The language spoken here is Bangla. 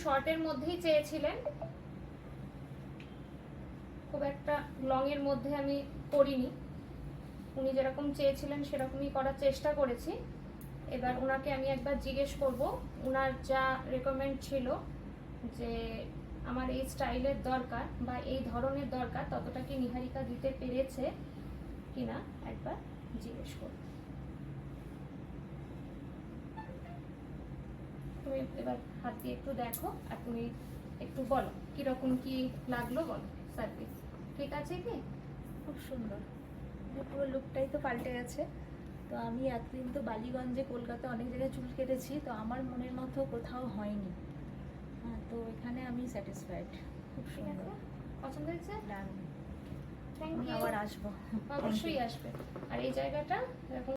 শর্টের মধ্যেই চেয়েছিলেন, খুব একটা লং এর মধ্যে আমি করিনি। উনি যেরকম চেয়েছিলেন সেরকমই করার চেষ্টা করেছি। এবার ওনাকে আমি একবার জিজ্ঞেস করব, ওনার যা রেকমেন্ড ছিল যে আমার এই স্টাইলের দরকার বা এই ধরনের দরকার, ততটা কি নিহারিকা দিতে পেরেছে কিনা একবার জিজ্ঞেস করব। তুমি এবার হাত দিয়ে একটু দেখো আর তুমি একটু বলো কিরকম কি লাগলো, বলো সার্ভিস ঠিক আছে কি? খুব সুন্দর, পুরো লুকটাই তো পাল্টে গেছে। তো আমি এতদিন তো বালিগঞ্জে কলকাতা অনেক জায়গায় চুল কেটেছি, তো আমার মনের মতো কোথাও হয়নি। হ্যাঁ, তো এখানে আমি স্যাটিসফাইড। খুব সুন্দর, পছন্দ হয়েছে? দারুণ। থ্যাংক আমি ইউ। আবার আসবো। অবশ্যই আসবে। আর এই জায়গাটা এরকম